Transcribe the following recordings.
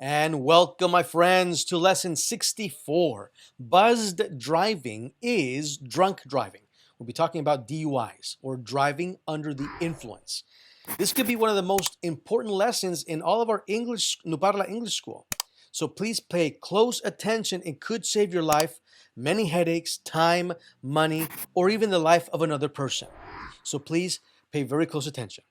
And welcome, my friends, to lesson 64. Buzzed driving is drunk driving. We'll be talking about DUIs, or driving under the influence. This could be one of the most important lessons in all of our NuParla English school. So please pay close attention. It could save your life, many headaches, time, money, or even the life of another person. So please pay very close attention.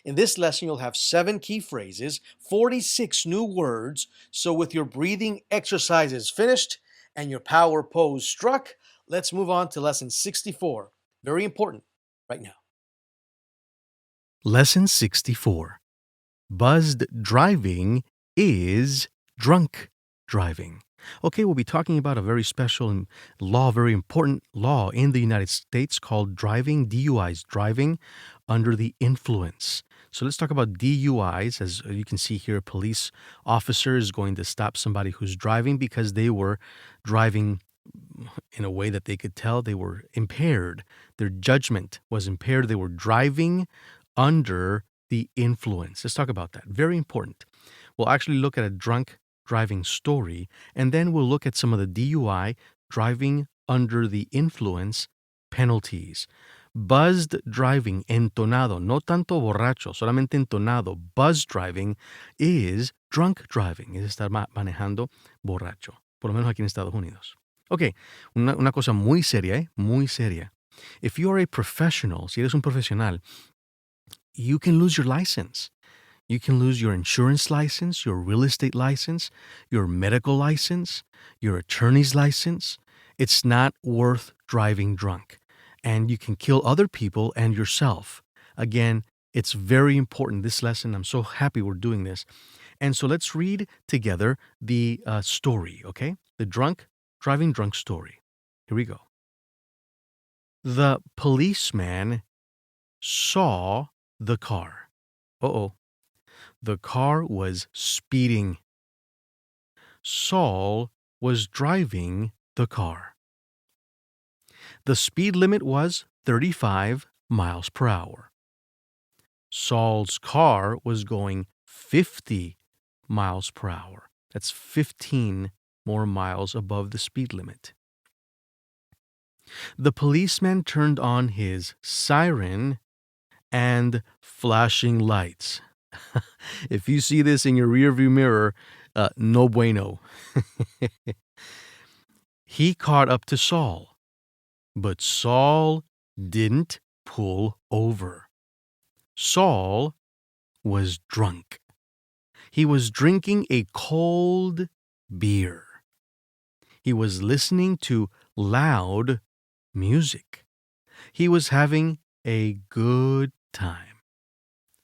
In this lesson, you'll have 7 key phrases, 46 new words. So with your breathing exercises finished and your power pose struck, let's move on to lesson 64. Very important right now. Lesson 64. Buzzed driving is drunk driving. Okay, we'll be talking about a very special law, very important law in the United States called driving, DUIs, driving under the influence. So let's talk about DUIs. As you can see here, a police officer is going to stop somebody who's driving because they were driving in a way that they could tell they were impaired. Their judgment was impaired. They were driving under the influence. Let's talk about that. Very important. We'll actually look at a drunk driving story, and then we'll look at some of the DUI, driving under the influence, penalties. Buzzed driving, entonado, no tanto borracho, solamente entonado. Buzzed driving is drunk driving, es estar manejando borracho, por lo menos aquí en Estados Unidos. Ok, una cosa muy seria, muy seria. If you are a professional, si eres un profesional, you can lose your license. You can lose your insurance license, your real estate license, your medical license, your attorney's license. It's not worth driving drunk. And you can kill other people and yourself. Again, it's very important, this lesson. I'm so happy we're doing this. And so let's read together the story, okay? The driving drunk story. Here we go. The policeman saw the car. Uh-oh. The car was speeding. Saul was driving the car. The speed limit was 35 miles per hour. Saul's car was going 50 miles per hour. That's 15 more miles above the speed limit. The policeman turned on his siren and flashing lights. If you see this in your rearview mirror, no bueno. He caught up to Saul, but Saul didn't pull over. Saul was drunk. He was drinking a cold beer. He was listening to loud music. He was having a good time.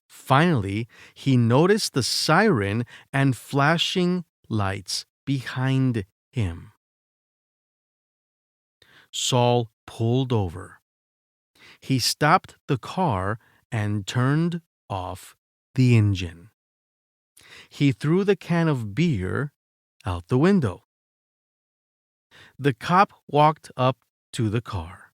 Finally, he noticed the siren and flashing lights behind him. Saul pulled over. He stopped the car and turned off the engine. He threw the can of beer out the window. The cop walked up to the car.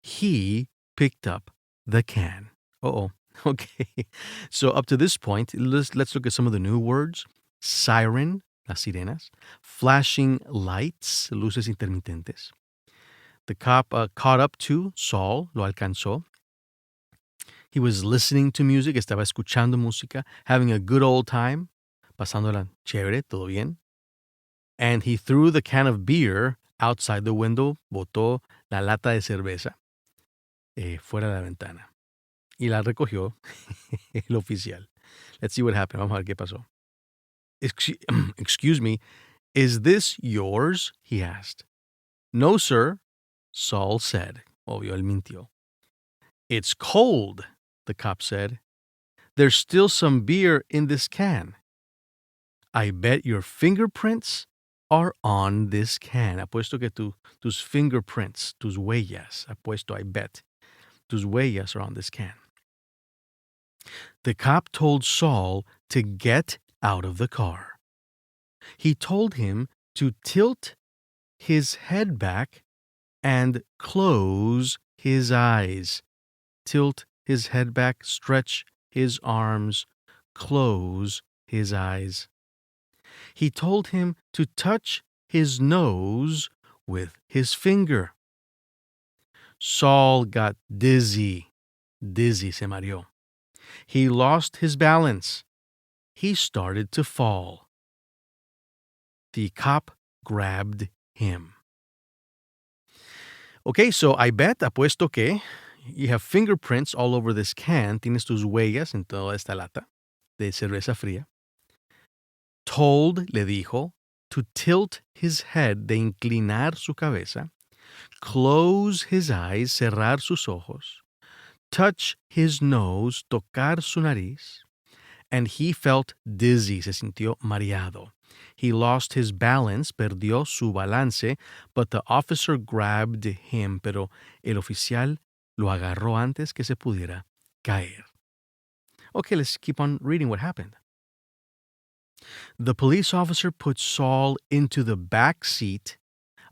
He picked up the can. Uh-oh. Okay, so up to this point, let's look at some of the new words. Siren, las sirenas. Flashing lights, luces intermitentes. The cop caught up to Saul, lo alcanzó. He was listening to music, estaba escuchando música, having a good old time, pasándola chévere, todo bien. And he threw the can of beer outside the window, botó la lata de cerveza fuera de la ventana. Y la recogió el oficial. Let's see what happened. Vamos a ver qué pasó. Excuse me, is this yours? He asked. No, sir, Saul said. Obvio, él mintió. It's cold, the cop said. There's still some beer in this can. I bet your fingerprints are on this can. Apuesto que tus fingerprints, tus huellas, apuesto, I bet, tus huellas are on this can. The cop told Saul to get out of the car. He told him to tilt his head back and close his eyes. Tilt his head back, stretch his arms, close his eyes. He told him to touch his nose with his finger. Saul got dizzy. Dizzy, se mareó. He lost his balance. He started to fall. The cop grabbed him. Okay, so I bet, apuesto que, you have fingerprints all over this can. Tienes tus huellas en toda esta lata de cerveza fría. Told, le dijo, to tilt his head, de inclinar su cabeza, close his eyes, cerrar sus ojos, touch his nose, tocar su nariz, and he felt dizzy, se sintió mareado. He lost his balance, perdió su balance, but the officer grabbed him, pero el oficial lo agarró antes que se pudiera caer. Okay, let's keep on reading what happened. The police officer put Saul into the back seat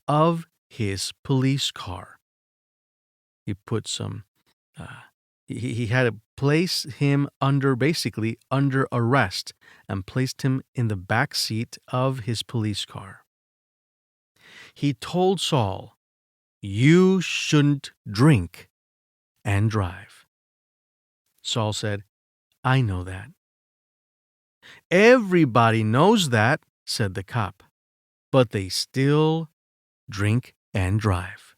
of his police car. He put some, he had to place him basically under arrest, and placed him in the back seat of his police car. He told Saul, "You shouldn't drink and drive." Saul said, "I know that." "Everybody knows that," said the cop, "but they still drink and drive."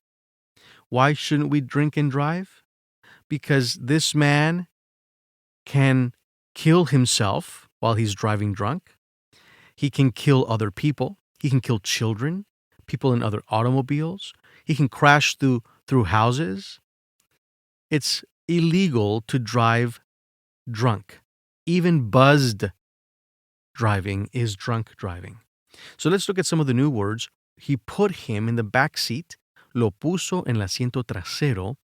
Why shouldn't we drink and drive? Because this man can kill himself while he's driving drunk. He can kill other people. He can kill children, people in other automobiles. He can crash through houses. It's illegal to drive drunk. Even buzzed driving is drunk driving. So let's look at some of the new words. He put him in the back seat, lo puso en el asiento trasero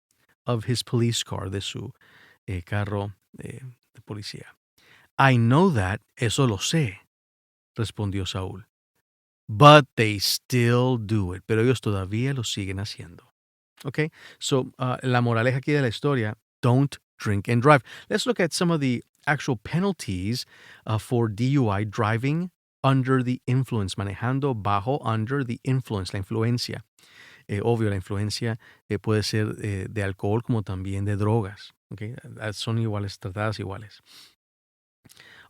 of his police car, de su carro de policía. "I know that, eso lo sé," respondió Saúl. "But they still do it." Pero ellos todavía lo siguen haciendo. Okay, so la moraleja aquí de la historia, don't drink and drive. Let's look at some of the actual penalties for DUI, driving under the influence, manejando bajo, under the influence, la influencia. Obvio, la influencia puede ser de alcohol como también de drogas. Okay, son iguales, tratadas iguales.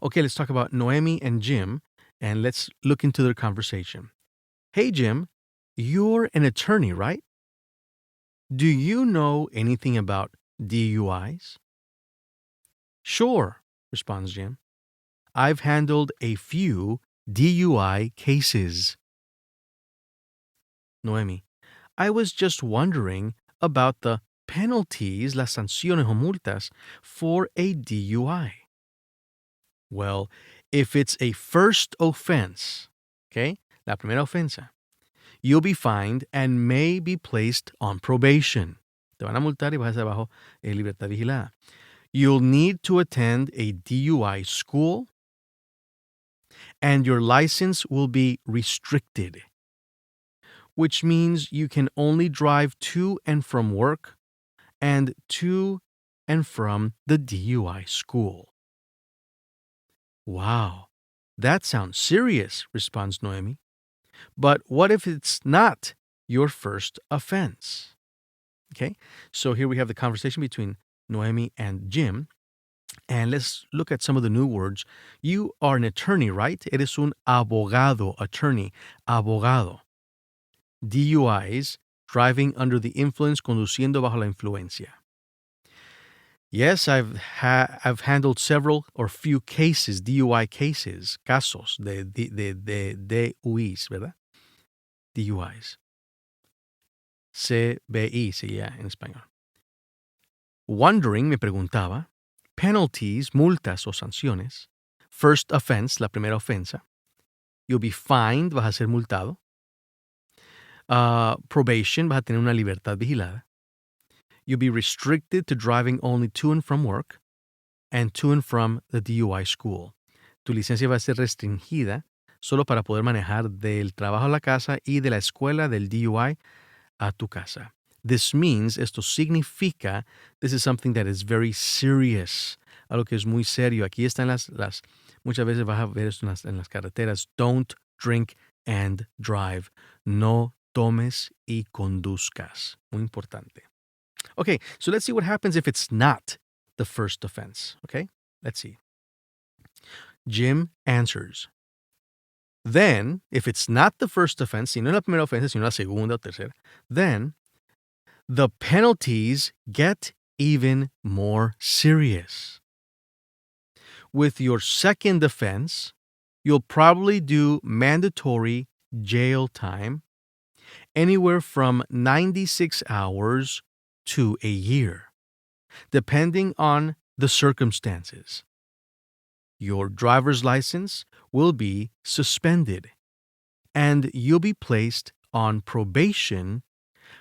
Okay, let's talk about Noemi and Jim, and let's look into their conversation. "Hey, Jim, you're an attorney, right? Do you know anything about DUIs?" "Sure," responds Jim. "I've handled a few DUI cases." Noemi: "I was just wondering about the penalties, las sanciones o multas, for a DUI." "Well, if it's a first offense, okay, la primera ofensa, you'll be fined and may be placed on probation. Te van a multar y vas a estar bajo libertad vigilada. You'll need to attend a DUI school, and your license will be restricted, which means you can only drive to and from work and to and from the DUI school." "Wow, that sounds serious," responds Noemi. "But what if it's not your first offense?" Okay, so here we have the conversation between Noemi and Jim. And let's look at some of the new words. You are an attorney, right? Eres un abogado, attorney, abogado. DUIs, driving under the influence, conduciendo bajo la influencia. Yes, I've handled several or few cases, DUI cases, casos de DUIs, ¿verdad? DUIs. CBI sería en español. Wondering, me preguntaba, penalties, multas o sanciones. First offense, la primera ofensa. You'll be fined, vas a ser multado. Probation, vas a tener una libertad vigilada. You'll be restricted to driving only to and from work and to and from the DUI school. Tu licencia va a ser restringida solo para poder manejar del trabajo a la casa y de la escuela del DUI a tu casa. This means, esto significa, this is something that is very serious. algo que es muy serio. Aquí están muchas veces vas a ver esto en las carreteras. Don't drink and drive. No tomes y conduzcas. Muy importante. Okay, so let's see what happens if it's not the first offense. Okay, let's see. Jim answers. Then, if it's not the first offense, si no es la primera ofensa, sino la segunda o tercera, then the penalties get even more serious. With your second offense, you'll probably do mandatory jail time, anywhere from 96 hours to a year, depending on the circumstances. Your driver's license will be suspended, and you'll be placed on probation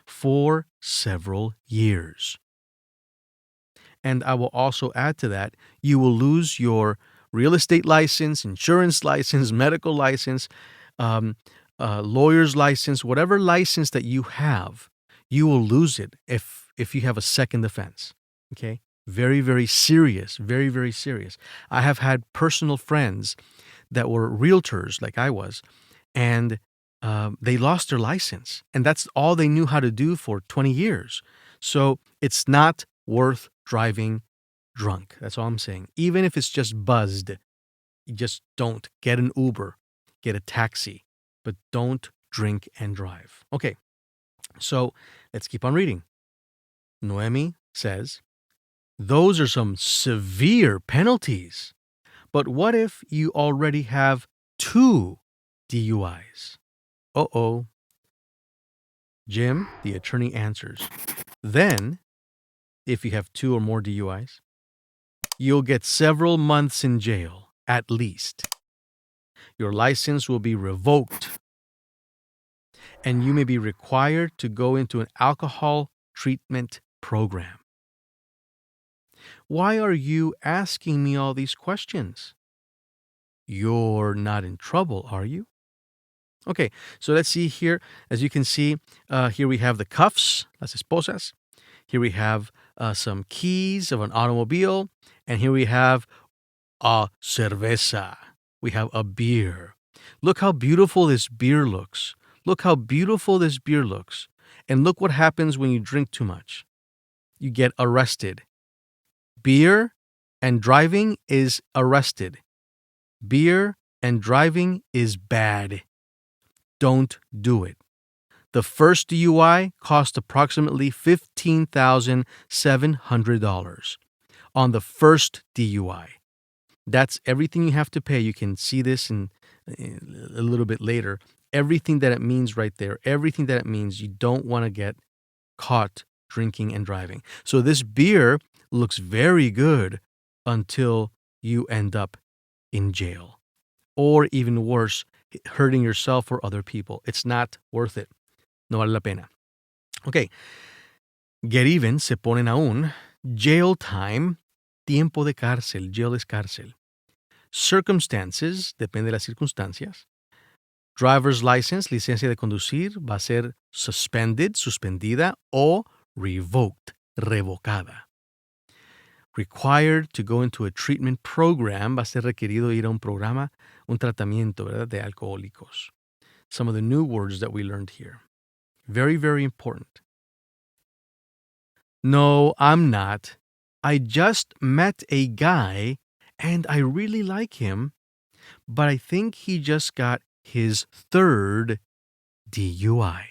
for several years. And I will also add to that, you will lose your real estate license, insurance license, medical license, lawyer's license, whatever license that you have, you will lose it if you have a second offense. Okay? Very, very serious. Very, very serious. I have had personal friends that were realtors like I was, and they lost their license. And that's all they knew how to do for 20 years. So it's not worth driving drunk. That's all I'm saying. Even if it's just buzzed, you just don't. Get an Uber, get a taxi, but don't drink and drive. Okay, so let's keep on reading. Noemi says, those are some severe penalties. But what if you already have 2 DUIs? Uh-oh. Jim, the attorney, answers. Then, if you have 2 or more DUIs, you'll get several months in jail, at least. Your license will be revoked, and you may be required to go into an alcohol treatment program. Why are you asking me all these questions? You're not in trouble, are you? Okay, so let's see here. As you can see, here we have the cuffs, las esposas. Here we have some keys of an automobile. And here we have a cerveza. We have a beer. Look how beautiful this beer looks. Look how beautiful this beer looks. And look what happens when you drink too much. You get arrested. Beer and driving is arrested. Beer and driving is bad. Don't do it. The first DUI cost approximately $15,700 on the first DUI. That's everything you have to pay. You can see this in a little bit later. Everything that it means right there. Everything that it means. You don't want to get caught drinking and driving. So this beer looks very good until you end up in jail. Or even worse, hurting yourself or other people. It's not worth it. No vale la pena. Okay. Get even se ponen aún. Jail time, tiempo de cárcel. Jail es cárcel. Circumstances, depende de las circunstancias. Driver's license, licencia de conducir, va a ser suspended, suspendida, o revoked, revocada. Required to go into a treatment program, va a ser requerido ir a un programa, un tratamiento, ¿verdad?, de alcohólicos. Some of the new words that we learned here. Very, very important. No, I'm not. I just met a guy and I really like him, but I think he just got his 3rd DUI.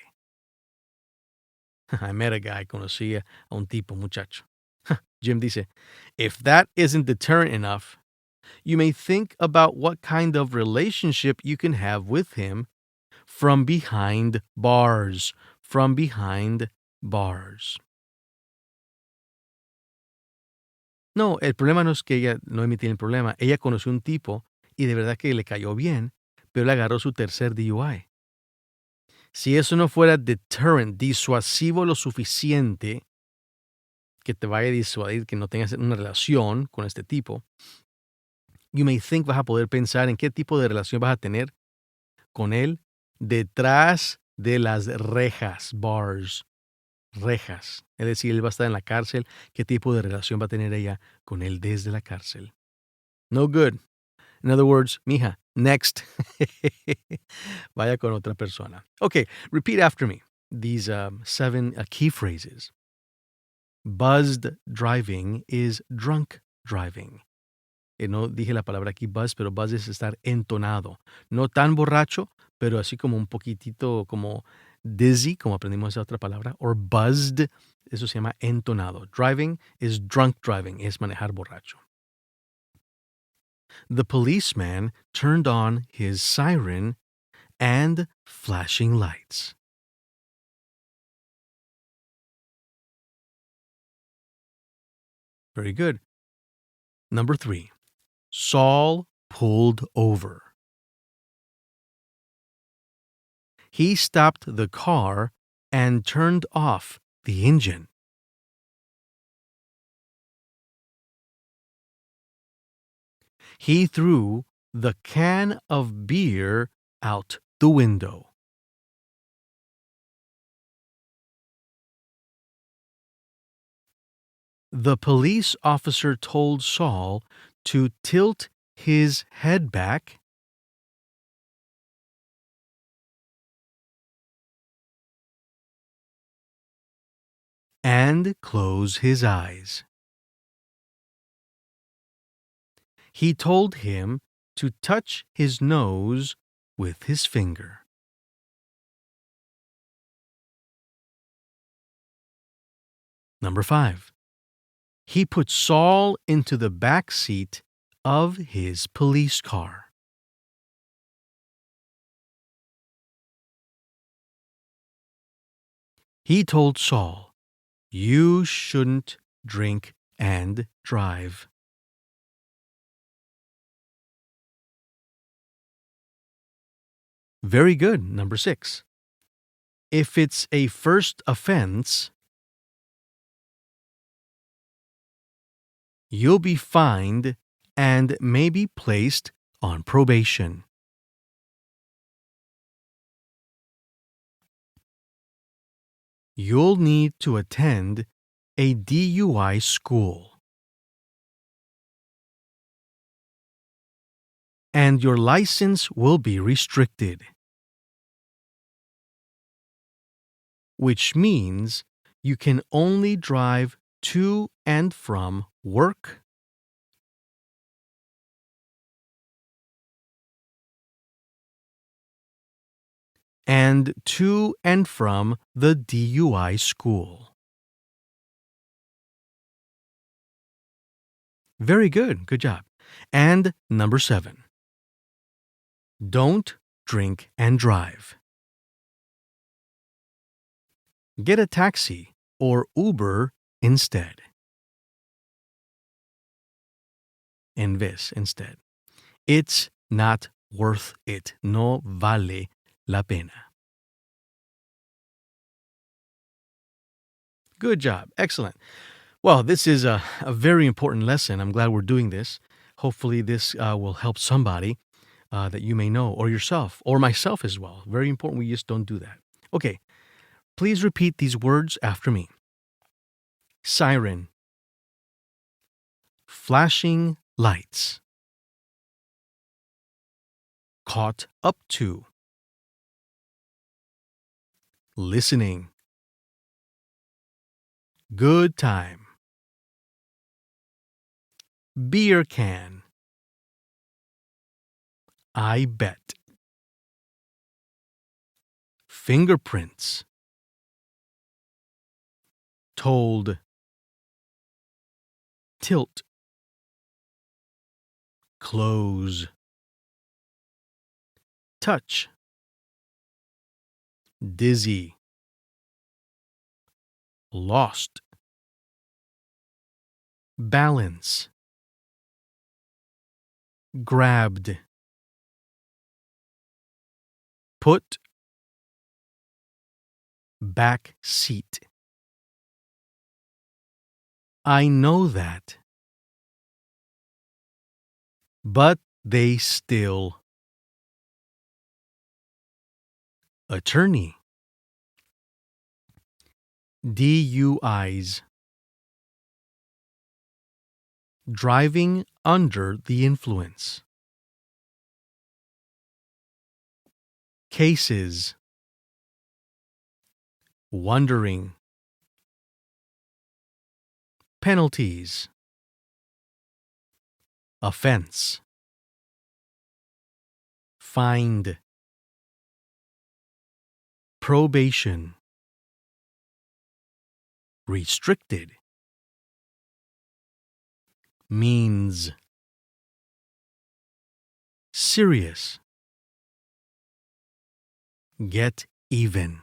I met a guy, conocí a un tipo, muchacho. Jim dice, if that isn't deterrent enough, you may think about what kind of relationship you can have with him from behind bars. From behind bars. No, el problema no es que ella no tiene el problema. Ella conoció un tipo y de verdad que le cayó bien, pero le agarró su 3er DUI. Si eso no fuera deterrent, disuasivo lo suficiente, que te vaya a disuadir, que no tengas una relación con este tipo, you may think, vas a poder pensar en qué tipo de relación vas a tener con él detrás de las rejas, bars, rejas. Es decir, él va a estar en la cárcel. ¿Qué tipo de relación va a tener ella con él desde la cárcel? No good. In other words, mija, next. Vaya con otra persona. Okay, repeat after me these 7 key phrases. Buzzed driving is drunk driving. No dije la palabra aquí buzz, pero buzz es estar entonado. No tan borracho, pero así como un poquitito como dizzy, como aprendimos esa otra palabra, or buzzed, eso se llama entonado. Driving is drunk driving, es manejar borracho. The policeman turned on his siren and flashing lights. Very good. Number 3. Saul pulled over. He stopped the car and turned off the engine. He threw the can of beer out the window. The police officer told Saul to tilt his head back and close his eyes. He told him to touch his nose with his finger. Number 5. He put Saul into the back seat of his police car. He told Saul, "You shouldn't drink and drive." Very good. Number 6. If it's a first offense, you'll be fined and maybe placed on probation. You'll need to attend a DUI school. And your license will be restricted. Which means you can only drive to and from work, and to and from the DUI school. Very good. Good job. And number 7. Don't drink and drive. Get a taxi or Uber instead. En vez, instead. It's not worth it. No vale la pena. Good job. Excellent. Well, this is a very important lesson. I'm glad we're doing this. Hopefully, this will help somebody that you may know, or yourself, or myself as well. Very important. We just don't do that. Okay. Please repeat these words after me. Siren. Flashing lights. Caught up to. Listening. Good time. Beer can. I bet. Fingerprints. Told. Tilt. Close. Touch. Dizzy. Lost. Balance. Grabbed. Put. Back seat. I know that. But they still. Attorney. DUIs. Driving under the influence. Cases. Wondering. Penalties. Offense. Fined. Probation. Restricted. Means. Serious. Get even.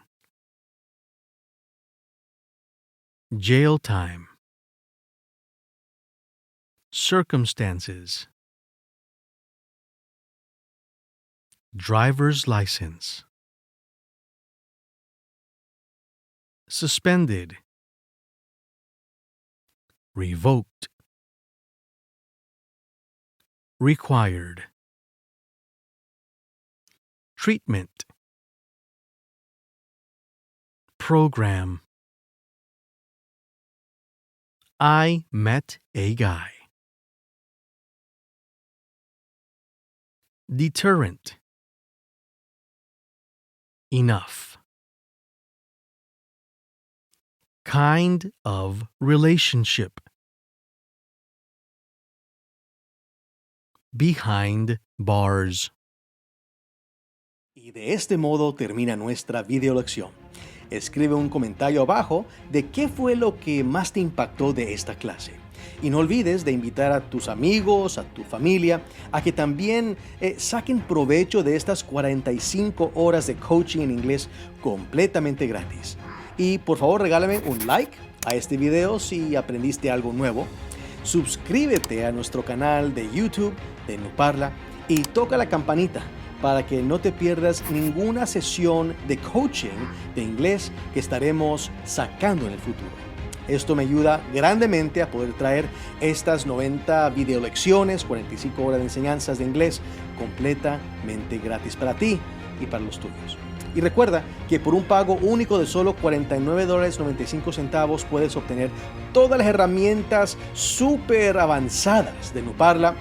Jail time. Circumstances. Driver's license. Suspended. Revoked. Required. Treatment. Program. I met a guy. Deterrent. Enough. Kind of relationship. Behind bars. Y de este modo termina nuestra videolección. Escribe un comentario abajo de qué fue lo que más te impactó de esta clase. Y no olvides de invitar a tus amigos, a tu familia, a que también saquen provecho de estas 45 horas de coaching en inglés completamente gratis. Y por favor regálame un like a este video si aprendiste algo nuevo. Suscríbete a nuestro canal de YouTube de NuParla y toca la campanita para que no te pierdas ninguna sesión de coaching de inglés que estaremos sacando en el futuro. Esto me ayuda grandemente a poder traer estas 90 videolecciones, 45 horas de enseñanzas de inglés completamente gratis para ti y para los tuyos. Y recuerda que por un pago único de solo $49.95 puedes obtener todas las herramientas súper avanzadas de NuParla,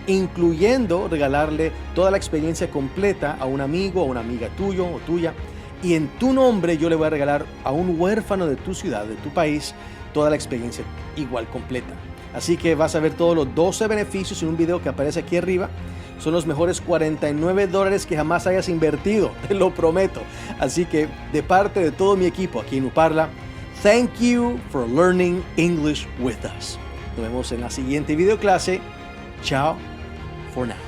incluyendo regalarle toda la experiencia completa a un amigo o una amiga tuyo o tuya. Y en tu nombre yo le voy a regalar a un huérfano de tu ciudad, de tu país, toda la experiencia igual completa. Así que vas a ver todos los 12 beneficios en un video que aparece aquí arriba. Son los mejores $49 que jamás hayas invertido, te lo prometo. Así que de parte de todo mi equipo aquí en NuParla, thank you for learning English with us. Nos vemos en la siguiente videoclase. Ciao for now.